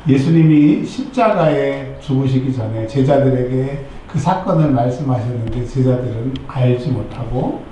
예수님이 십자가에 죽으시기 전에 제자들에게 그 사건을 말씀하셨는데 제자들은 알지 못하고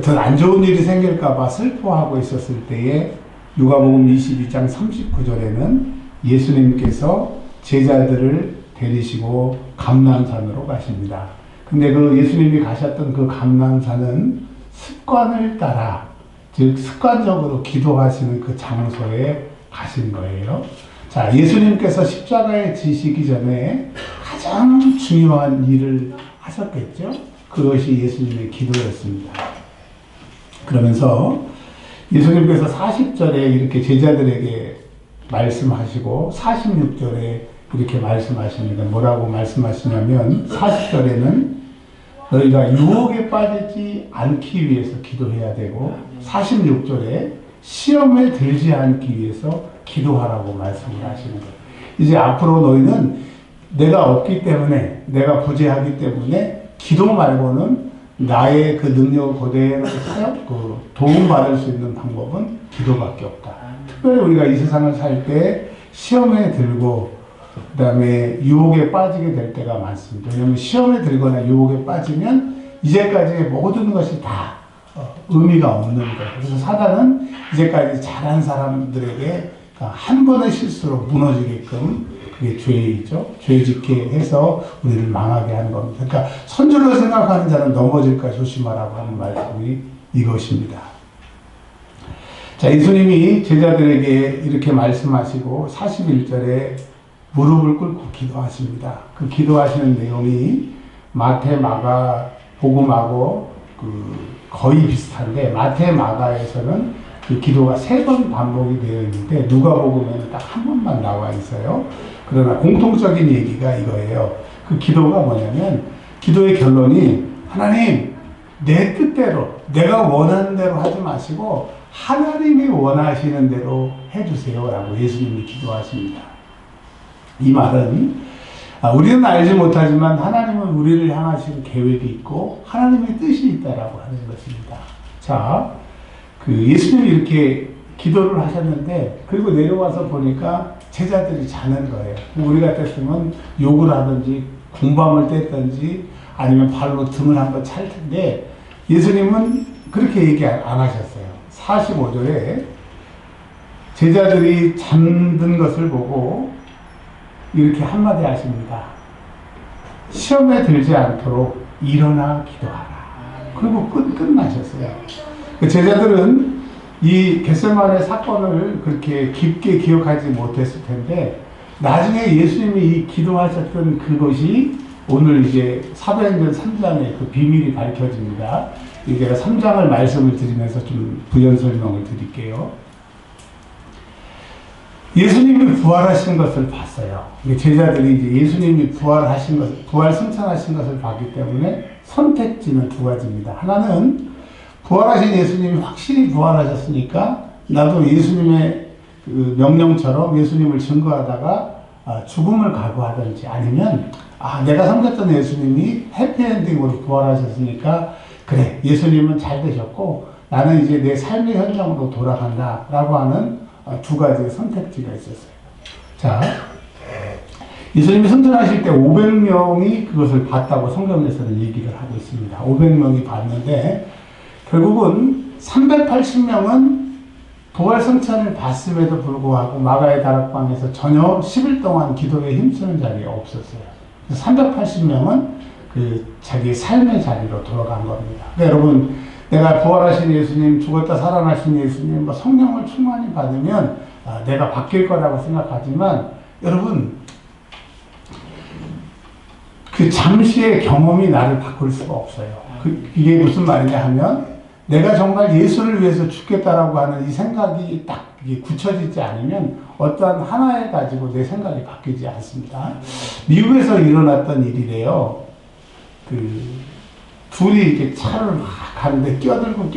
더 안 좋은 일이 생길까봐 슬퍼하고 있었을 때에 누가복음 22장 39절에는 예수님께서 제자들을 데리시고 감람산으로 가십니다. 근데 그 예수님이 가셨던 그 감람산은 습관을 따라, 즉 습관적으로 기도하시는 그 장소에 가신 거예요. 자, 예수님께서 십자가에 지시기 전에 가장 중요한 일을 하셨겠죠? 그것이 예수님의 기도였습니다. 그러면서 예수님께서 40절에 이렇게 제자들에게 말씀하시고 46절에 이렇게 말씀하십니다. 뭐라고 말씀하시냐면 40절에는 너희가 유혹에 빠지지 않기 위해서 기도해야 되고 46절에 시험에 들지 않기 위해서 기도하라고 말씀을 하시는 거예요. 이제 앞으로 너희는 내가 없기 때문에, 내가 부재하기 때문에 기도 말고는 나의 그 능력을 그대로 도움받을 수 있는 방법은 기도밖에 없다. 특별히 우리가 이 세상을 살 때 시험에 들고 그 다음에 유혹에 빠지게 될 때가 많습니다. 왜냐하면 시험에 들거나 유혹에 빠지면 이제까지의 모든 것이 다 의미가 없는 거예요. 그래서 사단은 이제까지 잘한 사람들에게 한 번의 실수로 무너지게끔 그게 죄이죠. 죄짓게 해서 우리를 망하게 하는 겁니다. 그러니까 선줄로 생각하는 자는 넘어질까 조심하라고 하는 말씀이 이것입니다. 자, 예수님이 제자들에게 이렇게 말씀하시고 41절에 무릎을 꿇고 기도하십니다. 그 기도하시는 내용이 마태, 마가, 복음하고 거의 비슷한데 마태, 마가에서는 그 기도가 3번 반복이 되어 있는데 누가복음에는 딱 한 번만 나와 있어요. 그러나 공통적인 얘기가 이거예요. 그 기도가 뭐냐면 기도의 결론이 하나님 내 뜻대로 내가 원하는 대로 하지 마시고 하나님이 원하시는 대로 해주세요 라고 예수님이 기도하십니다. 이 말은 우리는 알지 못하지만 하나님은 우리를 향하신 계획이 있고 하나님의 뜻이 있다라고 하는 것입니다. 자, 예수님이 이렇게 기도를 하셨는데 그리고 내려와서 보니까 제자들이 자는 거예요. 우리 같았으면 욕을 하든지 궁밤을 뗐든지 아니면 발로 등을 한번 찰 텐데 예수님은 그렇게 얘기 안 하셨어요. 45절에 제자들이 잠든 것을 보고 이렇게 한마디 하십니다. 시험에 들지 않도록 일어나 기도하라. 그리고 끝나셨어요. 제자들은 이 겟세마네 사건을 그렇게 깊게 기억하지 못했을 텐데 나중에 예수님이 이 기도하셨던 그것이 오늘 이제 사도행전 3장의 그 비밀이 밝혀집니다. 제가 3장을 말씀을 드리면서 좀 부연 설명을 드릴게요. 예수님이 부활하신 것을 봤어요. 제자들이 이제 예수님이 부활하신 것, 부활 승천하신 것을 봤기 때문에 선택지는 2가지입니다. 하나는 부활하신 예수님이 확실히 부활하셨으니까 나도 예수님의 그 명령처럼 예수님을 증거하다가 죽음을 각오하든지 아니면 내가 섬겼던 예수님이 해피엔딩으로 부활하셨으니까 그래 예수님은 잘 되셨고 나는 이제 내 삶의 현장으로 돌아간다 라고 하는 2가지의 선택지가 있었어요. 자, 예수님이 승천하실 때 500명이 그것을 봤다고 성경에서는 얘기를 하고 있습니다. 500명이 봤는데 결국은 380명은 부활 승천을 봤음에도 불구하고 마가의 다락방에서 전혀 10일 동안 기도에 힘쓰는 자리가 없었어요. 380명은 자기 삶의 자리로 돌아간 겁니다. 그러니까 여러분, 내가 부활하신 예수님, 죽었다 살아나신 예수님, 성령을 충만히 받으면 내가 바뀔 거라고 생각하지만 여러분, 그 잠시의 경험이 나를 바꿀 수가 없어요. 이게 무슨 말이냐 하면 내가 정말 예수를 위해서 죽겠다라고 하는 이 생각이 딱 굳혀지지 않으면 어떠한 하나에 가지고 내 생각이 바뀌지 않습니다. 미국에서 일어났던 일이래요. 둘이 이렇게 차를 막 가는데 끼어들고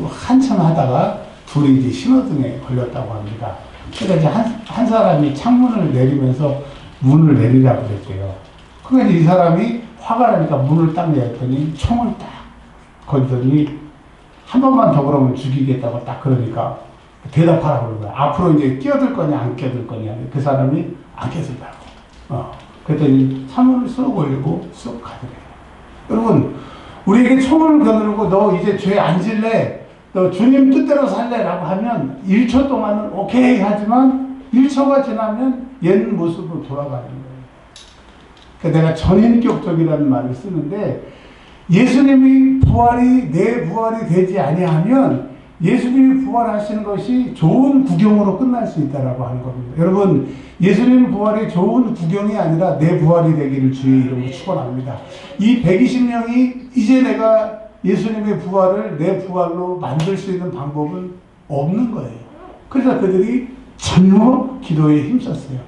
한참 하다가 둘이 이제 신호등에 걸렸다고 합니다. 그래서 이제 한 사람이 창문을 내리면서 문을 내리라고 그랬대요. 그러니까 이 사람이 화가 나니까 문을 딱 열었더니 총을 딱 건더니 한 번만 더 그러면 죽이겠다고 딱 그러니까 대답하라고 그러는 거야. 앞으로 이제 끼어들 거냐, 안 끼어들 거냐. 그 사람이 안 끼어들다고. 그랬더니 창문을 쑥 올리고 쑥 가더래요. 여러분, 우리에게 총을 겨누르고 너 이제 죄 안 질래? 너 주님 뜻대로 살래? 라고 하면 1초 동안은 오케이 하지만 1초가 지나면 옛 모습으로 돌아가는 거예요. 그러니까 내가 전인격적이라는 말을 쓰는데 예수님이 부활이 내 부활이 되지 아니하면 예수님이 부활하시는 것이 좋은 구경으로 끝날 수 있다라고 하는 겁니다. 여러분, 예수님 부활이 좋은 구경이 아니라 내 부활이 되기를 주의 이름으로 축원합니다. 이 120명이 이제 내가 예수님의 부활을 내 부활로 만들 수 있는 방법은 없는 거예요. 그래서 그들이 전혀 기도에 힘썼어요.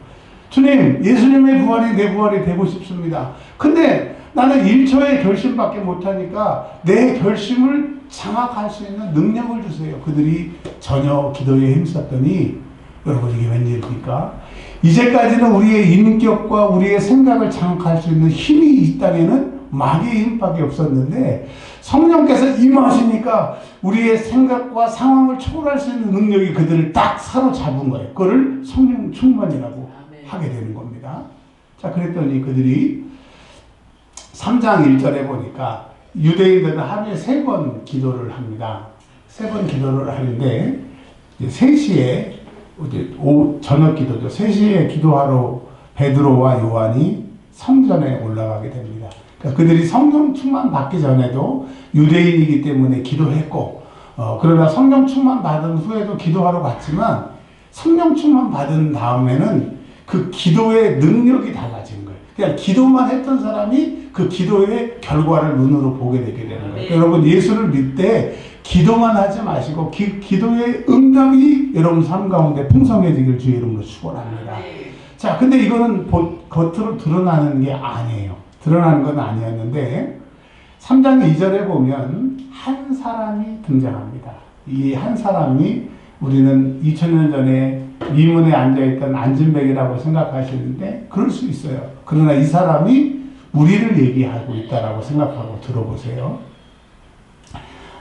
주님, 예수님의 부활이 내 부활이 되고 싶습니다. 근데 나는 1초의 결심밖에 못하니까 내 결심을 장악할 수 있는 능력을 주세요. 그들이 전혀 기도에 힘썼더니 여러분 이게 웬일입니까? 이제까지는 우리의 인격과 우리의 생각을 장악할 수 있는 힘이 이 땅에는 마귀의 힘밖에 없었는데 성령께서 임하시니까 우리의 생각과 상황을 초월할 수 있는 능력이 그들을 딱 사로잡은 거예요. 그거를 성령 충만이라고 하게 되는 겁니다. 자, 그랬더니 그들이 3장 1절에 보니까 유대인들은 하루에 3번 기도를 합니다. 3번 기도를 하는데 3시에 저녁 기도죠. 3시에 기도하러 베드로와 요한이 성전에 올라가게 됩니다. 그러니까 그들이 성령 충만 받기 전에도 유대인이기 때문에 기도했고 그러나 성령 충만 받은 후에도 기도하러 갔지만 성령 충만 받은 다음에는 그 기도의 능력이 달라진 거예요. 그냥 기도만 했던 사람이 그 기도의 결과를 눈으로 보게 되게 되는 거예요. 그러니까 여러분 예수를 믿을 때 기도만 하지 마시고 기도의 응답이 여러분 삶 가운데 풍성해지길 주의 이름으로 축원합니다. 자, 근데 이거는 겉으로 드러나는 게 아니에요. 드러나는 건 아니었는데 3장 2절에 보면 한 사람이 등장합니다. 이 한 사람이 우리는 2000년 전에 미문에 앉아있던 안진뱅이라고 생각하시는데 그럴 수 있어요. 그러나 이 사람이 우리를 얘기하고 있다라고 생각하고 들어보세요.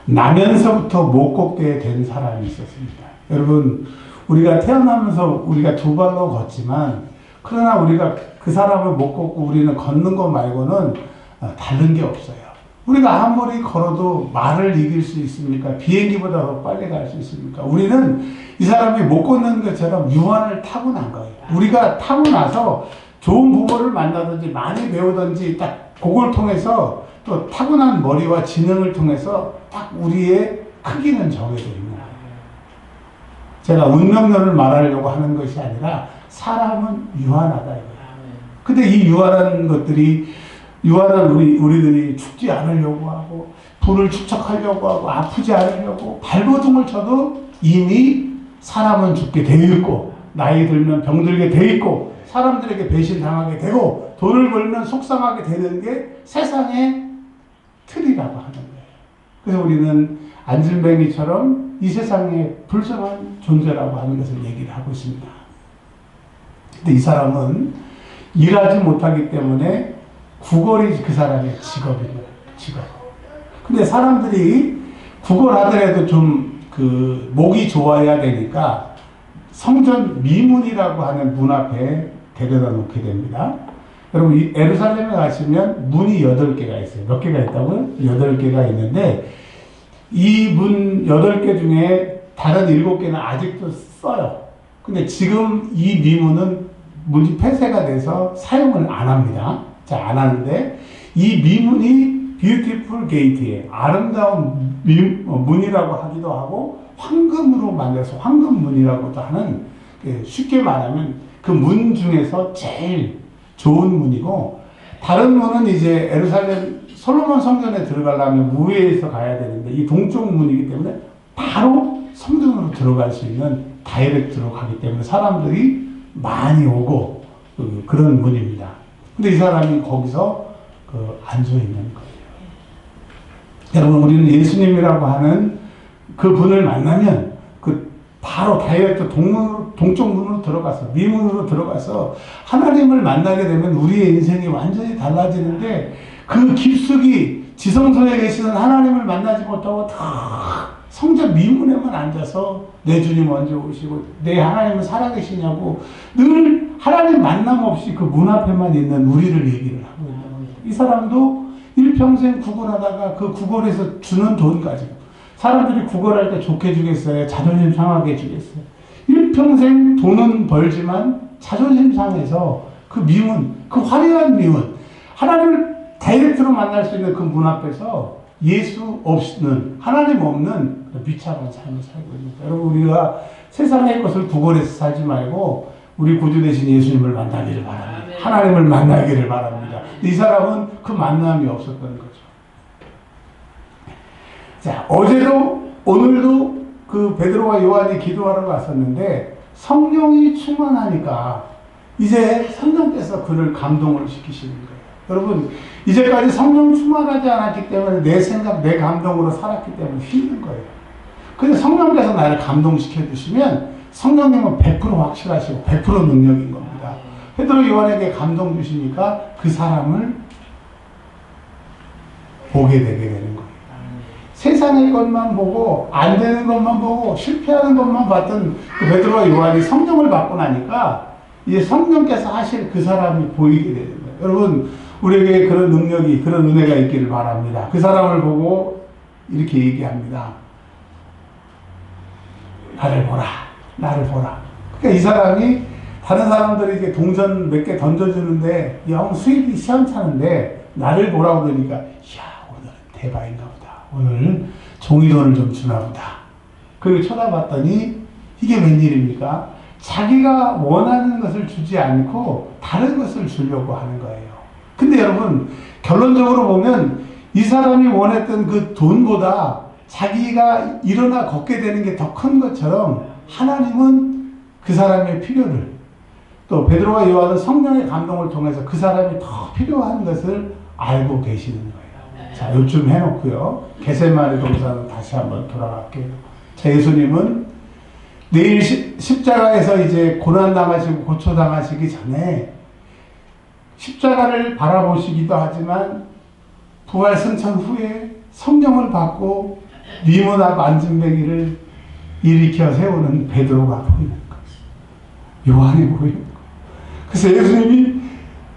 나면서부터 못 걷게 된 사람이 있었습니다. 여러분, 우리가 태어나면서 우리가 2발로 걷지만 그러나 우리가 그 사람을 못 걷고 우리는 걷는 것 말고는 다른 게 없어요. 우리가 아무리 걸어도 말을 이길 수 있습니까? 비행기보다 더 빨리 갈 수 있습니까? 우리는 이 사람이 못 걷는 것처럼 유한을 타고난 거예요. 우리가 타고나서 좋은 부모를 만나든지 많이 배우든지 딱 그걸 통해서 또 타고난 머리와 지능을 통해서 딱 우리의 크기는 정해져 있는 거예요. 제가 운명론을 말하려고 하는 것이 아니라 사람은 유한하다 이거예요. 근데 이 유한한 것들이 유한한 우리들이 죽지 않으려고 하고 불을 축적하려고 하고 아프지 않으려고 발버둥을 쳐도 이미 사람은 죽게 되어 있고 나이 들면 병들게 되어 있고 사람들에게 배신당하게 되고 돈을 벌면 속상하게 되는 게 세상의 틀이라고 하는 거예요. 그래서 우리는 안진뱅이처럼 이 세상에 불쌍한 존재라고 하는 것을 얘기를 하고 있습니다. 근데 이 사람은 일하지 못하기 때문에 구걸이 그 사람의 직업인 거예요. 직업. 근데 사람들이 구걸하더라도 좀 목이 좋아야 되니까 성전 미문이라고 하는 문 앞에 데려다 놓게 됩니다. 여러분, 이 예루살렘에 가시면 문이 8개가 있어요. 몇 개가 있다고요? 8개가 있는데 이 문 8개 중에 다른 7개는 아직도 써요. 근데 지금 이 미문은 문이 폐쇄가 돼서 사용을 안 합니다. 자, 안 하는데 이 미문이 뷰티풀 게이트에 아름다운 문이라고 하기도 하고 황금으로 만들어서 황금문이라고도 하는, 쉽게 말하면 그 문 중에서 제일 좋은 문이고, 다른 문은 이제 예루살렘 솔로몬 성전에 들어가려면 우회해서 가야 되는데 이 동쪽 문이기 때문에 바로 성전으로 들어갈 수 있는 다이렉트로 가기 때문에 사람들이 많이 오고 그런 문입니다. 근데 이 사람이 거기서 앉아 있는 거예요. 여러분, 우리는 예수님이라고 하는 그 분을 만나면 바로 다이렉트 동쪽 문으로 들어가서 미문으로 들어가서 하나님을 만나게 되면 우리의 인생이 완전히 달라지는데 그 깊숙이 지성소에 계시는 하나님을 만나지 못하고 다 성전 미문에만 앉아서 내 주님 언제 오시고 내 하나님은 살아계시냐고 늘 하나님 만남 없이 그 문 앞에만 있는 우리를 얘기를 하고 있는 겁니다. 이 사람도 일평생 구걸하다가 그 구걸에서 주는 돈 가지고 사람들이 구걸할 때 좋게 주겠어요? 자존심 상하게 주겠어요? 일평생 돈은 벌지만 자존심 상해서 그 미문, 그 화려한 미문, 하나님을 다이렉트로 만날 수 있는 그 문 앞에서 예수 없는, 하나님 없는 비참한 삶을 살고 있습니다. 여러분, 우리가 세상의 것을 구걸해서 살지 말고 우리 구주 되신 예수님을 만나기를 바랍니다. 하나님을 만나기를 바랍니다. 이 사람은 그 만남이 없었던 거죠. 자, 어제도 오늘도 그 베드로와 요한이 기도하러 갔었는데 성령이 충만하니까 이제 성령께서 그를 감동을 시키시는 거예요. 여러분, 이제까지 성령 충만하지 않았기 때문에 내 생각, 내 감동으로 살았기 때문에 힘든 거예요. 근데 성령께서 나를 감동시켜 주시면 성령님은 100% 확실하시고 100% 능력인 겁니다. 베드로 요한에게 감동 주시니까 그 사람을 보게 되게 되는 거예요. 세상의 것만 보고 안 되는 것만 보고 실패하는 것만 봤던 그 베드로와 요한이 성령을 받고 나니까 이제 성령께서 하실 그 사람이 보이게 되는 거예요. 여러분, 우리에게 그런 능력이, 그런 은혜가 있기를 바랍니다. 그 사람을 보고 이렇게 얘기합니다. 나를 보라. 나를 보라. 그러니까 이 사람이 다른 사람들이 이제 동전 몇 개 던져주는데 영 수입이 시원찮은데 나를 보라고 그러니까 이야, 오늘은 대박인가 보다. 오늘 종이돈을 좀 주나 보다. 그리고 쳐다봤더니 이게 웬일입니까? 자기가 원하는 것을 주지 않고 다른 것을 주려고 하는 거예요. 근데 여러분, 결론적으로 보면 이 사람이 원했던 그 돈보다 자기가 일어나 걷게 되는 게 더 큰 것처럼 하나님은 그 사람의 필요를, 또 베드로와 요한은 성령의 감동을 통해서 그 사람이 더 필요한 것을 알고 계시는 거예요. 자, 요쯤 해놓고요. 겟세마네 동산은 다시 한번 돌아갈게요. 자, 예수님은 내일 십자가에서 이제 고난당하시고 고초당하시기 전에 십자가를 바라보시기도 하지만 부활 승천 후에 성령을 받고 미문 앞 안진뱅이를 일으켜 세우는 베드로가 보이는 거지. 요한이 보이는 거. 그래서 예수님이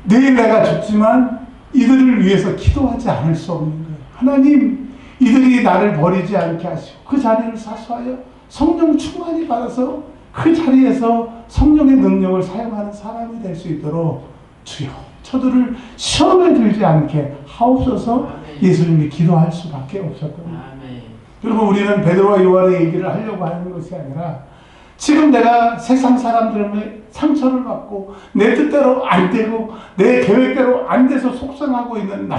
내일 내가 죽지만 이들을 위해서 기도하지 않을 수 없는 거예요. 하나님, 이들이 나를 버리지 않게 하시고 그 자리를 사수하여 성령 충만히 받아서 그 자리에서 성령의 능력을 사용하는 사람이 될 수 있도록 주여 저들을 시험에 들지 않게 하옵소서. 예수님이 기도할 수밖에 없었거든요. 여러분, 우리는 베드로와 요한의 얘기를 하려고 하는 것이 아니라 지금 내가 세상 사람들의 상처를 받고 내 뜻대로 안 되고 내 계획대로 안 돼서 속상하고 있는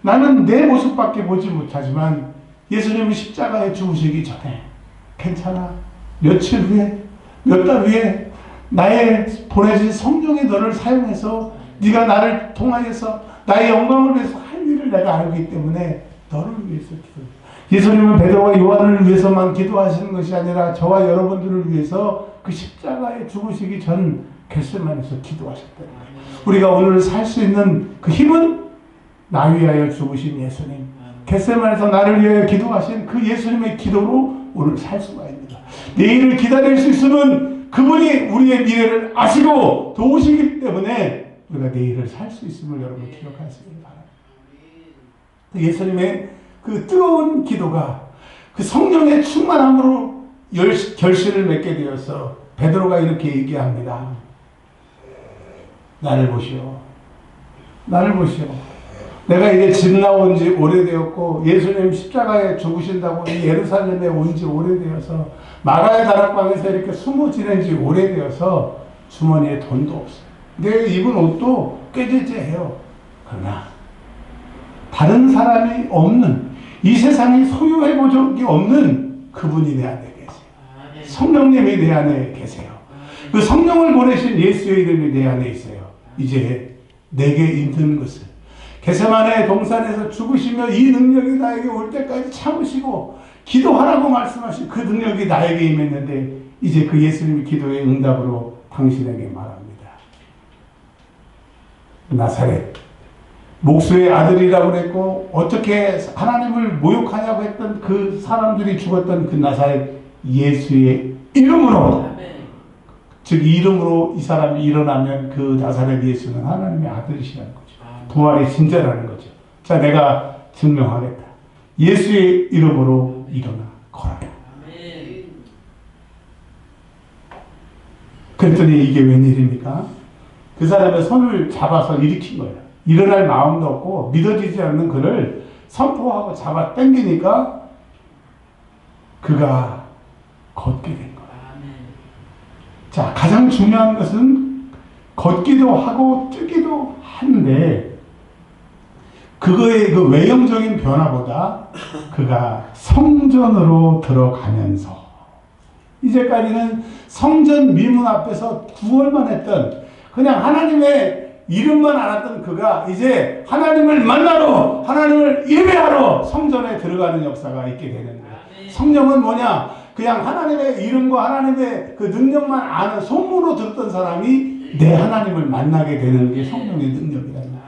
나는 내 모습밖에 보지 못하지만 예수님이 십자가에 죽으시기 전에 괜찮아, 며칠 후에, 몇 달 후에 나의 보내진 성령의 너를 사용해서 네가 나를 통하여서 나의 영광을 위해서 할 일을 내가 알기 때문에 너를 위해서 기도해. 예수님은 베드로와 요한을 위해서만 기도하시는 것이 아니라 저와 여러분들을 위해서 그 십자가에 죽으시기 전 겟세마네에서 기도하셨다는 거예요. 우리가 오늘 살 수 있는 그 힘은 나 위하여 죽으신 예수님, 겟세마네에서 나를 위하여 기도하신 그 예수님의 기도로 오늘 살 수가 있습니다. 내일을 기다릴 수 있으면 그분이 우리의 미래를 아시고 도우시기 때문에 우리가 내일을 살 수 있음을 여러분 기억하시길 바랍니다. 예수님의 그 뜨거운 기도가 그 성령의 충만함으로 결실을 맺게 되어서 베드로가 이렇게 얘기합니다. 나를 보시오. 나를 보시오. 내가 이제 집 나온 지 오래되었고 예수님 십자가에 죽으신다고 이 예루살렘에 온 지 오래되어서 마가의 다락방에서 이렇게 숨어 지낸 지 오래되어서 주머니에 돈도 없어요. 내가 입은 옷도 꾀죄죄해요. 그러나 다른 사람이 없는, 이 세상이 소유해본 적이 없는 그분이 내 안에 계세요. 성령님이 내 안에 계세요. 그 성령을 보내신 예수의 이름이 내 안에 있어요. 이제 내게 있는 것을 겟세마네 동산에서 죽으시며 이 능력이 나에게 올 때까지 참으시고 기도하라고 말씀하신 그 능력이 나에게 임했는데 이제 그 예수님의 기도의 응답으로 당신에게 말합니다. 나사렛 목수의 아들이라고 그랬고 어떻게 하나님을 모욕하냐고 했던 그 사람들이 죽었던 그 나사렛 예수의 이름으로, 즉 이름으로 이 사람이 일어나면 그 나사렛 예수는 하나님의 아들이시라는 거죠. 부활의 진짜라는 거죠. 자, 내가 증명하겠다. 예수의 이름으로 일어나 걸어라. 그랬더니 이게 웬일입니까? 그 사람의 손을 잡아서 일으킨 거예요. 일어날 마음도 없고 믿어지지 않는 그를 선포하고 잡아 당기니까 그가 걷게 된 거예요. 자, 가장 중요한 것은 걷기도 하고 뛰기도 하는데 그거의 그 외형적인 변화보다 그가 성전으로 들어가면서, 이제까지는 성전 미문 앞에서 구걸만 했던, 그냥 하나님의 이름만 알았던 그가 이제 하나님을 만나러, 하나님을 예배하러 성전에 들어가는 역사가 있게 되는 거예요. 성령은 뭐냐? 그냥 하나님의 이름과 하나님의 그 능력만 아는, 소문으로 듣던 사람이 내 하나님을 만나게 되는 게 성령의 능력이라는 거예요.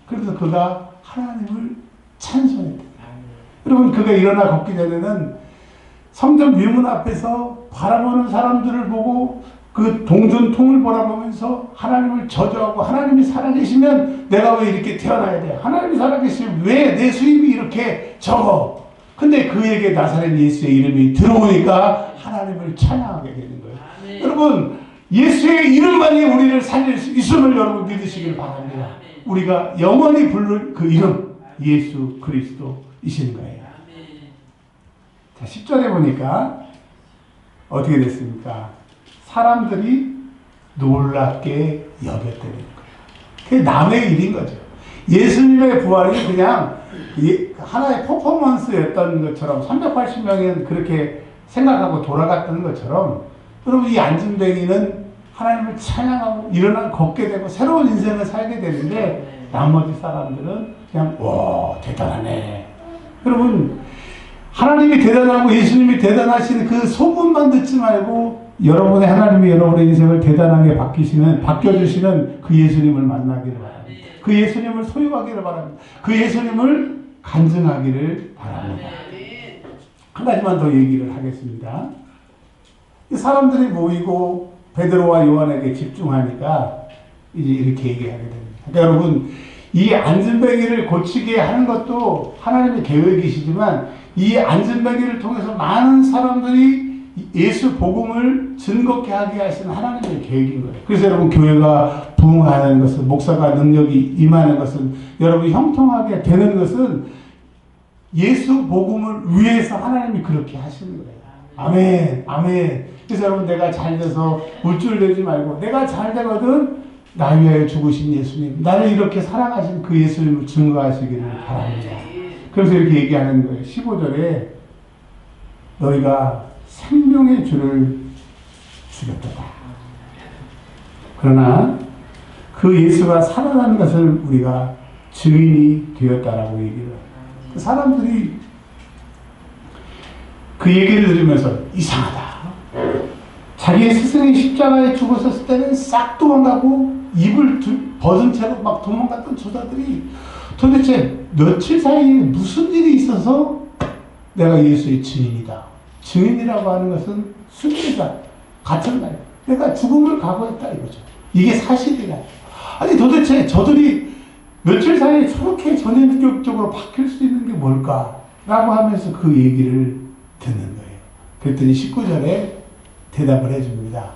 그래서 그가 하나님을 찬송했다. 여러분, 그가 일어나 걷기 전에는 성전 미문 앞에서 바라보는 사람들을 보고 그 동전통을 바라보면서 하나님을 저주하고, 하나님이 살아계시면 내가 왜 이렇게 태어나야 돼? 하나님이 살아계시면 왜 내 수입이 이렇게 적어? 근데 그에게 나사렛 예수의 이름이 들어오니까 하나님을 찬양하게 되는 거예요. 여러분, 예수의 이름만이 우리를 살릴 수 있음을 여러분 믿으시길 바랍니다. 우리가 영원히 부를 그 이름, 예수 그리스도이신 거예요. 자, 10절에 보니까 어떻게 됐습니까? 사람들이 놀랍게 여겼다는 거예요. 그게 남의 일인 거죠. 예수님의 부활이 그냥 하나의 퍼포먼스였던 것처럼 380명이 그렇게 생각하고 돌아갔던 것처럼, 여러분, 이 안진뱅이는 하나님을 찬양하고 일어나 걷게 되고 새로운 인생을 살게 되는데 나머지 사람들은 그냥 와, 대단하네. 여러분, 하나님이 대단하고 예수님이 대단하신 그 소문만 듣지 말고 여러분의 하나님이 여러분의 인생을 대단하게 바뀌어주시는 그 예수님을 만나기를 바랍니다. 그 예수님을 소유하기를 바랍니다. 그 예수님을 간증하기를 바랍니다. 한 가지만 더 얘기를 하겠습니다. 사람들이 모이고 베드로와 요한에게 집중하니까 이제 이렇게 얘기하게 됩니다. 그러니까 여러분, 이 안진뱅이를 고치게 하는 것도 하나님의 계획이시지만 이 안진뱅이를 통해서 많은 사람들이 예수 복음을 증거케 하게 하시는 하나님의 계획인 거예요. 그래서 여러분, 교회가 부흥하는 것은, 목사가 능력이 임하는 것은, 여러분 형통하게 되는 것은 예수 복음을 위해서 하나님이 그렇게 하시는 거예요. 아멘, 아멘. 그래서 여러분, 내가 잘 돼서 물줄내지 말고 내가 잘 되거든 나 위하여 죽으신 예수님, 나를 이렇게 사랑하신 그 예수님을 증거하시기를 바랍니다. 그래서 이렇게 얘기하는 거예요. 15절에 너희가 생명의 주를 죽였다. 그러나 그 예수가 살아난 것을 우리가 증인이 되었다라고 얘기를 해요. 사람들이 그 얘기를 들으면서 이상하다. 자기의 스승이 십자가에 죽었을 때는 싹 도망가고 입을 벗은 채로 막 도망갔던 저자들이 도대체 며칠 사이에 무슨 일이 있어서 내가 예수의 증인이다. 증인이라고 하는 것은 순례자 같은 말. 내가 죽음을 각오했다 이거죠. 이게 사실이라. 아니 도대체 저들이 며칠 사이에 저렇게 전인격적으로 바뀔 수 있는 게 뭘까? 라고 하면서 그 얘기를 듣는 거예요. 그랬더니 19절에 대답을 해줍니다.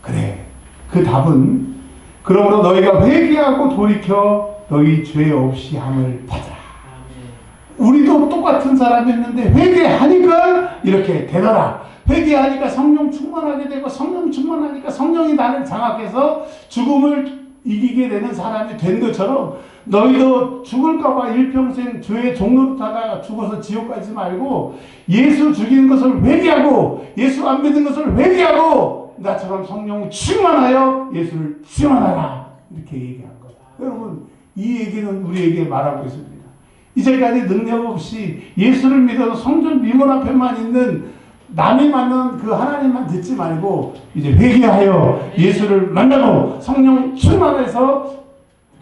그래, 그 답은 그러므로 너희가 회개하고 돌이켜 너희 죄 없이 함을 받으라. 우리도 똑같은 사람이었는데 회개하니까 이렇게 되더라. 회개하니까 성령 충만하게 되고, 성령 충만하니까 성령이 나를 장악해서 죽음을 이기게 되는 사람이 된 것처럼 너희도 죽을까봐 일평생 죄의 종노릇하다가 죽어서 지옥 가지 말고 예수 죽인 것을 회개하고 예수 안 믿은 것을 회개하고 나처럼 성령 충만하여 예수를 충만하라. 이렇게 얘기한 거예요. 여러분, 이 얘기는 우리에게 말하고 있습니다. 이제까지 능력 없이 예수를 믿어서 성전 미문 앞에만 있는 남이 만난 그 하나님만 듣지 말고 이제 회개하여 예수를 만나고 성령 충만해서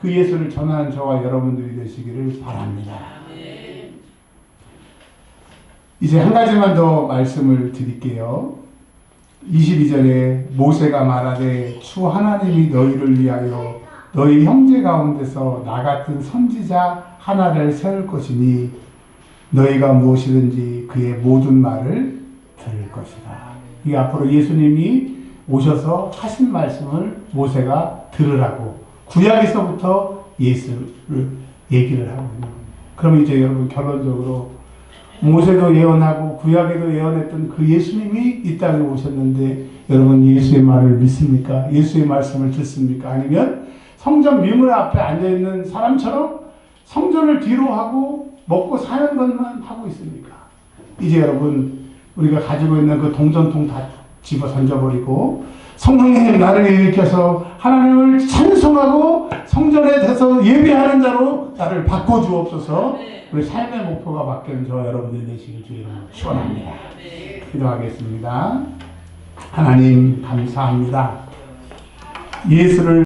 그 예수를 전하는 저와 여러분들이 되시기를 바랍니다. 이제 한 가지만 더 말씀을 드릴게요. 22절에 모세가 말하되 주 하나님이 너희를 위하여 너희 형제 가운데서 나 같은 선지자 하나를 세울 것이니 너희가 무엇이든지 그의 모든 말을 들을 것이다. 이 앞으로 예수님이 오셔서 하신 말씀을 모세가 들으라고 구약에서부터 예수를 얘기를 하고 있는 겁니다. 그럼 이제 여러분 결론적으로 모세도 예언하고 구약에도 예언했던 그 예수님이 이 땅에 오셨는데 여러분 예수의 말을 믿습니까? 예수의 말씀을 듣습니까? 아니면 성전 미문 앞에 앉아있는 사람처럼 성전을 뒤로 하고 먹고 사는 것만 하고 있습니까? 이제 여러분 우리가 가지고 있는 그 동전통 다 집어 던져버리고 성령님 나를 일으켜서 하나님을 찬송하고 성전에 대해서 예배하는 자로 나를 바꿔주옵소서. 우리 삶의 목표가 바뀌는 저 여러분들이 되시길 주의 이름으로 축원합니다. 기도하겠습니다. 하나님 감사합니다. 예수를